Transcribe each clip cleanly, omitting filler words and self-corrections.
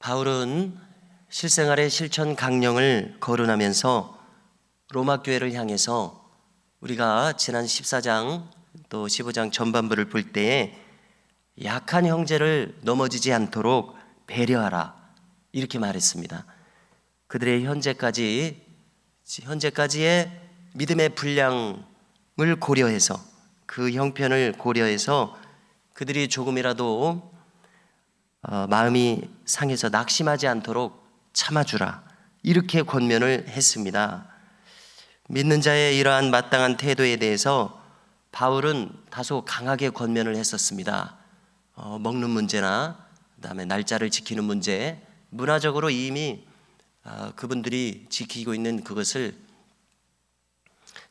바울은 실생활의 실천 강령을 거론하면서 로마 교회를 향해서 우리가 지난 14장 또 15장 전반부를 볼 때에 약한 형제를 넘어지지 않도록 배려하라 이렇게 말했습니다. 그들의 현재까지의 믿음의 분량을 고려해서 그 형편을 고려해서 그들이 조금이라도 마음이 상해서 낙심하지 않도록 참아주라 이렇게 권면을 했습니다. 믿는 자의 이러한 마땅한 태도에 대해서 바울은 다소 강하게 권면을 했었습니다. 먹는 문제나 그다음에 날짜를 지키는 문제, 문화적으로 이미 그분들이 지키고 있는 그것을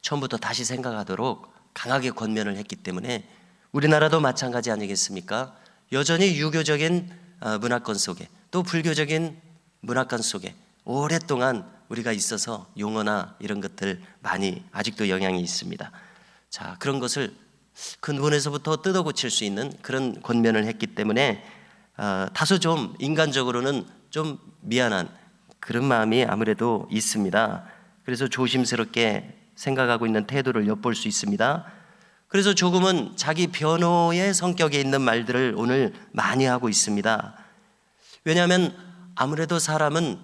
처음부터 다시 생각하도록 강하게 권면을 했기 때문에 우리나라도 마찬가지 아니겠습니까? 여전히 유교적인 문화권 속에 또 불교적인 문화권 속에 오랫동안 우리가 있어서 용어나 이런 것들 많이 아직도 영향이 있습니다. 자, 그런 것을 근본에서부터 뜯어 고칠 수 있는 그런 권면을 했기 때문에 다소 좀 인간적으로는 좀 미안한 그런 마음이 아무래도 있습니다. 그래서 조심스럽게 생각하고 있는 태도를 엿볼 수 있습니다. 그래서 조금은 자기 변호의 성격에 있는 말들을 오늘 많이 하고 있습니다. 왜냐하면 아무래도 사람은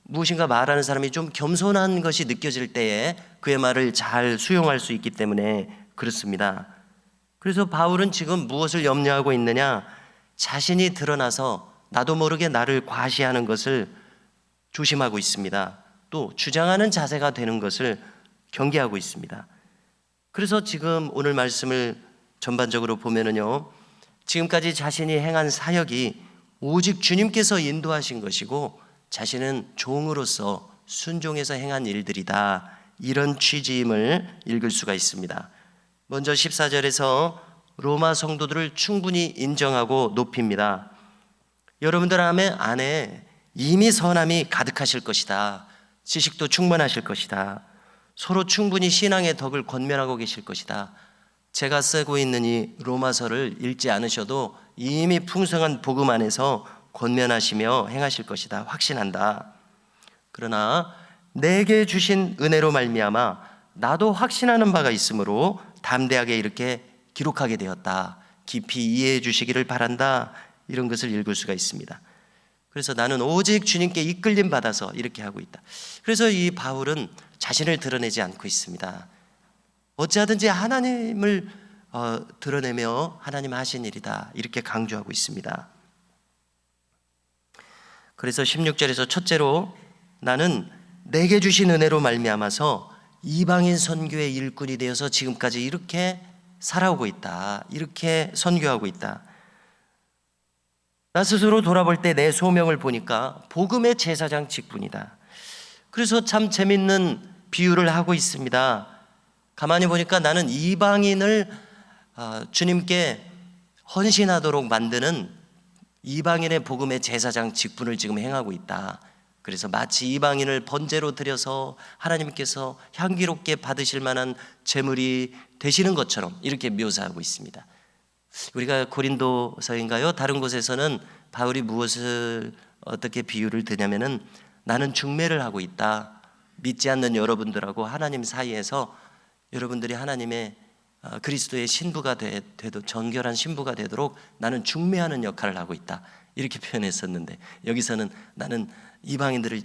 무엇인가 말하는 사람이 좀 겸손한 것이 느껴질 때에 그의 말을 잘 수용할 수 있기 때문에 그렇습니다. 그래서 바울은 지금 무엇을 염려하고 있느냐? 자신이 드러나서 나도 모르게 나를 과시하는 것을 조심하고 있습니다. 또 주장하는 자세가 되는 것을 경계하고 있습니다. 그래서 지금 오늘 말씀을 전반적으로 보면은요, 지금까지 자신이 행한 사역이 오직 주님께서 인도하신 것이고 자신은 종으로서 순종해서 행한 일들이다, 이런 취지임을 읽을 수가 있습니다. 먼저 14절에서 로마 성도들을 충분히 인정하고 높입니다. 여러분들 안에 이미 선함이 가득하실 것이다, 지식도 충만하실 것이다, 서로 충분히 신앙의 덕을 권면하고 계실 것이다. 제가 쓰고 있는 이 로마서를 읽지 않으셔도 이미 풍성한 복음 안에서 권면하시며 행하실 것이다, 확신한다. 그러나 내게 주신 은혜로 말미암아 나도 확신하는 바가 있으므로 담대하게 이렇게 기록하게 되었다, 깊이 이해해 주시기를 바란다, 이런 것을 읽을 수가 있습니다. 그래서 나는 오직 주님께 이끌림 받아서 이렇게 하고 있다. 그래서 이 바울은 자신을 드러내지 않고 있습니다. 어찌하든지 하나님을 드러내며 하나님 하신 일이다, 이렇게 강조하고 있습니다. 그래서 16절에서 첫째로 나는 내게 주신 은혜로 말미암아서 이방인 선교의 일꾼이 되어서 지금까지 이렇게 살아오고 있다, 이렇게 선교하고 있다. 나 스스로 돌아볼 때 내 소명을 보니까 복음의 제사장 직분이다. 그래서 참 재밌는 비유를 하고 있습니다. 가만히 보니까 나는 이방인을 주님께 헌신하도록 만드는 이방인의 복음의 제사장 직분을 지금 행하고 있다. 그래서 마치 이방인을 번제로 드려서 하나님께서 향기롭게 받으실 만한 제물이 되시는 것처럼 이렇게 묘사하고 있습니다. 우리가 고린도서인가요? 다른 곳에서는 바울이 무엇을 어떻게 비유를 드냐면은 나는 중매를 하고 있다. 믿지 않는 여러분들하고 하나님 사이에서 여러분들이 하나님의 그리스도의 신부가 되도 정결한 신부가 되도록 나는 중매하는 역할을 하고 있다, 이렇게 표현했었는데 여기서는 나는 이방인들을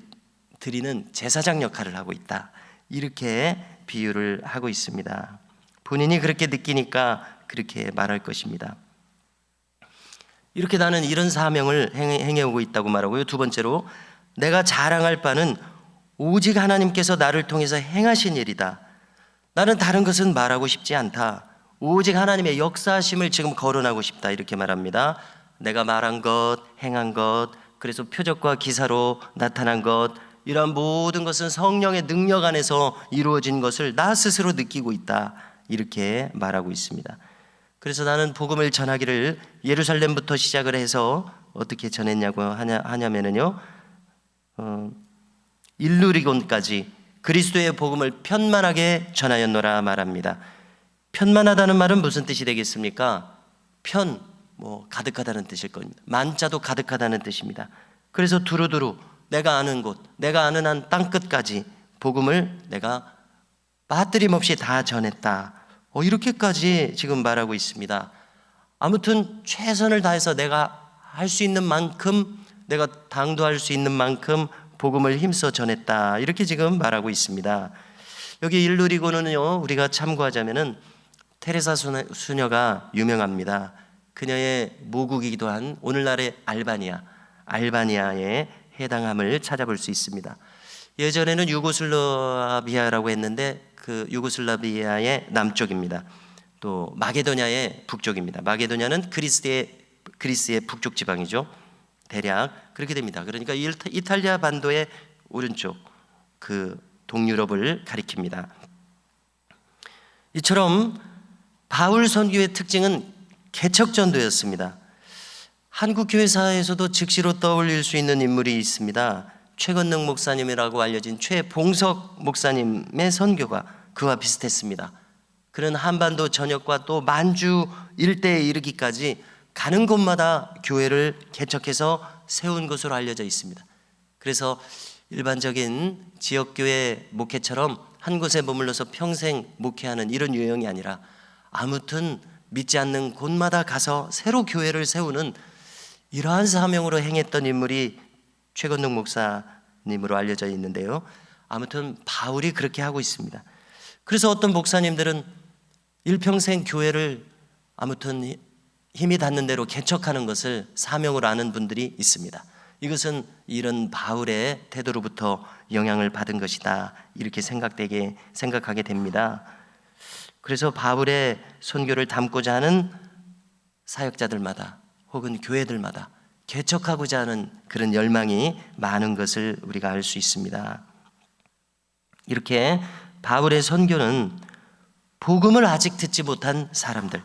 드리는 제사장 역할을 하고 있다, 이렇게 비유를 하고 있습니다. 본인이 그렇게 느끼니까 그렇게 말할 것입니다. 이렇게 나는 이런 사명을 행해오고 있다고 말하고요. 두 번째로 내가 자랑할 바는 오직 하나님께서 나를 통해서 행하신 일이다. 나는 다른 것은 말하고 싶지 않다. 오직 하나님의 역사하심을 지금 거론하고 싶다, 이렇게 말합니다. 내가 말한 것, 행한 것, 그래서 표적과 기사로 나타난 것, 이러한 모든 것은 성령의 능력 안에서 이루어진 것을 나 스스로 느끼고 있다, 이렇게 말하고 있습니다. 그래서 나는 복음을 전하기를 예루살렘부터 시작을 해서 어떻게 전했냐고 하냐면은요, 일루리곤까지 그리스도의 복음을 편만하게 전하였노라 말합니다. 편만하다는 말은 무슨 뜻이 되겠습니까? 가득하다는 뜻일 겁니다. 만자도 가득하다는 뜻입니다. 그래서 두루두루 내가 아는 곳, 내가 아는 한 땅끝까지 복음을 내가 빠뜨림없이 다 전했다. 이렇게까지 지금 말하고 있습니다. 아무튼 최선을 다해서 내가 할 수 있는 만큼, 내가 당도할 수 있는 만큼 복음을 힘써 전했다. 이렇게 지금 말하고 있습니다. 여기 일누리고는요, 우리가 참고하자면은 테레사 수녀가 유명합니다. 그녀의 모국이기도 한 오늘날의 알바니아에 해당함을 찾아볼 수 있습니다. 예전에는 유고슬라비아라고 했는데 그 유고슬라비아의 남쪽입니다. 또 마게도냐의 북쪽입니다. 마게도냐는 그리스의 북쪽 지방이죠. 대략 그렇게 됩니다. 그러니까 이탈리아 반도의 오른쪽, 그 동유럽을 가리킵니다. 이처럼 바울 선교의 특징은 개척전도였습니다. 한국 교회사에서도 즉시로 떠올릴 수 있는 인물이 있습니다. 최건능 목사님이라고 알려진 최봉석 목사님의 선교가 그와 비슷했습니다. 그는 한반도 전역과 또 만주 일대에 이르기까지 가는 곳마다 교회를 개척해서 세운 것으로 알려져 있습니다. 그래서 일반적인 지역교회 목회처럼 한 곳에 머물러서 평생 목회하는 이런 유형이 아니라 아무튼 믿지 않는 곳마다 가서 새로 교회를 세우는 이러한 사명으로 행했던 인물이 최건능 목사님으로 알려져 있는데요. 아무튼 바울이 그렇게 하고 있습니다. 그래서 어떤 목사님들은 일평생 교회를 아무튼 힘이 닿는 대로 개척하는 것을 사명으로 아는 분들이 있습니다. 이것은 이런 바울의 태도로부터 영향을 받은 것이다, 이렇게 생각하게 됩니다. 그래서 바울의 선교를 담고자 하는 사역자들마다 혹은 교회들마다 개척하고자 하는 그런 열망이 많은 것을 우리가 알 수 있습니다. 이렇게 바울의 선교는 복음을 아직 듣지 못한 사람들,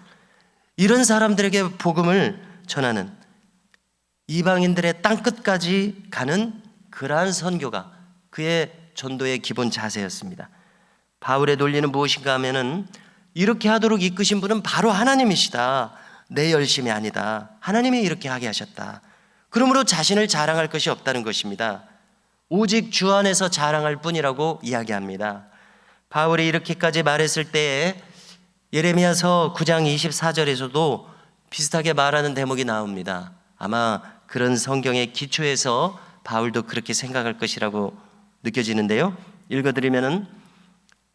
이런 사람들에게 복음을 전하는, 이방인들의 땅끝까지 가는 그러한 선교가 그의 전도의 기본 자세였습니다. 바울의 논리는 무엇인가 하면은 이렇게 하도록 이끄신 분은 바로 하나님이시다. 내 열심이 아니다. 하나님이 이렇게 하게 하셨다. 그러므로 자신을 자랑할 것이 없다는 것입니다. 오직 주 안에서 자랑할 뿐이라고 이야기합니다. 바울이 이렇게까지 말했을 때에 예레미야서 9장 24절에서도 비슷하게 말하는 대목이 나옵니다. 아마 그런 성경의 기초에서 바울도 그렇게 생각할 것이라고 느껴지는데요. 읽어드리면은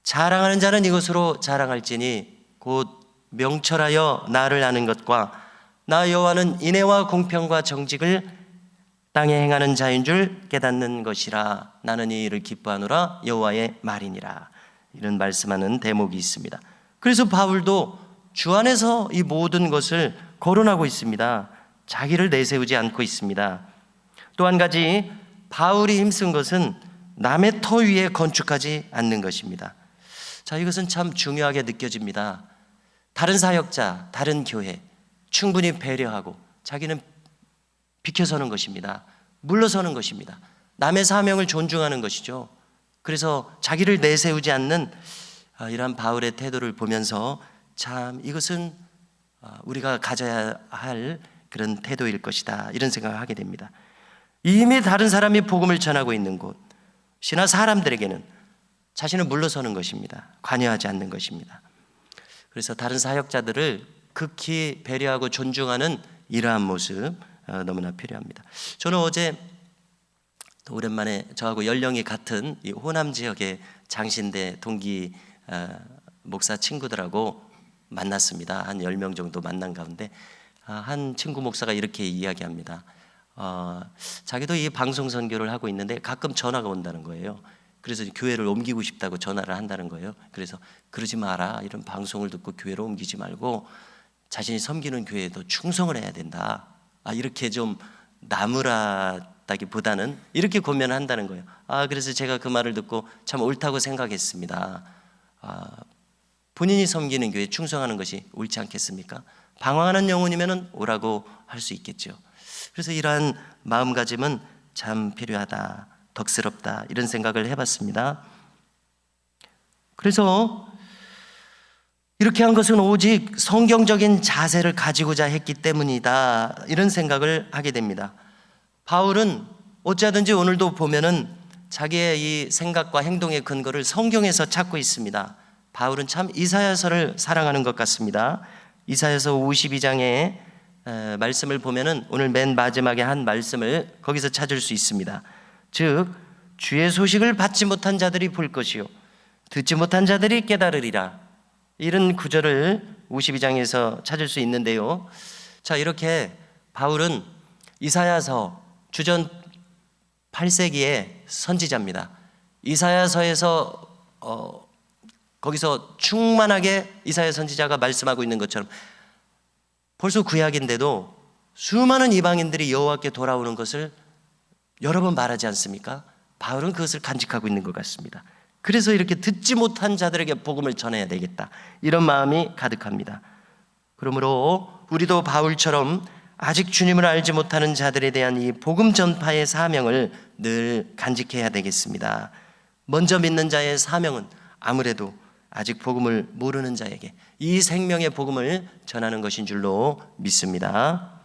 자랑하는 자는 이것으로 자랑할지니 곧 명철하여 나를 아는 것과 나 여호와는 인애와 공평과 정직을 땅에 행하는 자인 줄 깨닫는 것이라. 나는 이 일을 기뻐하노라 여호와의 말이니라. 이런 말씀하는 대목이 있습니다. 그래서 바울도 주 안에서 이 모든 것을 거론하고 있습니다. 자기를 내세우지 않고 있습니다. 또 한 가지, 바울이 힘쓴 것은 남의 터 위에 건축하지 않는 것입니다. 자, 이것은 참 중요하게 느껴집니다. 다른 사역자, 다른 교회 충분히 배려하고 자기는 비켜서는 것입니다. 물러서는 것입니다. 남의 사명을 존중하는 것이죠. 그래서 자기를 내세우지 않는 이러한 바울의 태도를 보면서 참 이것은 우리가 가져야 할 그런 태도일 것이다, 이런 생각을 하게 됩니다. 이미 다른 사람이 복음을 전하고 있는 곳이나 사람들에게는 자신은 물러서는 것입니다. 관여하지 않는 것입니다. 그래서 다른 사역자들을 극히 배려하고 존중하는 이러한 모습 너무나 필요합니다. 저는 어제 또 오랜만에 저하고 연령이 같은 이 호남 지역의 장신대 동기 목사 친구들하고 만났습니다. 한 10명 정도 만난 가운데 한 친구 목사가 이렇게 이야기합니다. 자기도 이 방송 선교를 하고 있는데 가끔 전화가 온다는 거예요. 그래서 교회를 옮기고 싶다고 전화를 한다는 거예요. 그래서 그러지 마라. 이런 방송을 듣고 교회로 옮기지 말고 자신이 섬기는 교회에도 충성을 해야 된다. 이렇게 좀 나무라다기보다는 이렇게 권면한다는 거예요. 그래서 제가 그 말을 듣고 참 옳다고 생각했습니다. 본인이 섬기는 교회에 충성하는 것이 옳지 않겠습니까? 방황하는 영혼이면 오라고 할 수 있겠죠. 그래서 이러한 마음가짐은 참 필요하다, 덕스럽다, 이런 생각을 해봤습니다. 그래서 이렇게 한 것은 오직 성경적인 자세를 가지고자 했기 때문이다, 이런 생각을 하게 됩니다. 바울은 어찌하든지 오늘도 보면은 자기의 이 생각과 행동의 근거를 성경에서 찾고 있습니다. 바울은 참 이사야서를 사랑하는 것 같습니다. 이사야서 52장의 말씀을 보면은 오늘 맨 마지막에 한 말씀을 거기서 찾을 수 있습니다. 즉 주의 소식을 받지 못한 자들이 볼 것이요 듣지 못한 자들이 깨달으리라. 이런 구절을 52장에서 찾을 수 있는데요. 자, 이렇게 바울은 이사야서 주전 8세기의 선지자입니다. 이사야서에서 거기서 충만하게 이사야 선지자가 말씀하고 있는 것처럼 벌써 구약인데도 수많은 이방인들이 여호와께 돌아오는 것을 여러 번 말하지 않습니까? 바울은 그것을 간직하고 있는 것 같습니다. 그래서 이렇게 듣지 못한 자들에게 복음을 전해야 되겠다, 이런 마음이 가득합니다. 그러므로 우리도 바울처럼 아직 주님을 알지 못하는 자들에 대한 이 복음 전파의 사명을 늘 간직해야 되겠습니다. 먼저 믿는 자의 사명은 아무래도 아직 복음을 모르는 자에게 이 생명의 복음을 전하는 것인 줄로 믿습니다.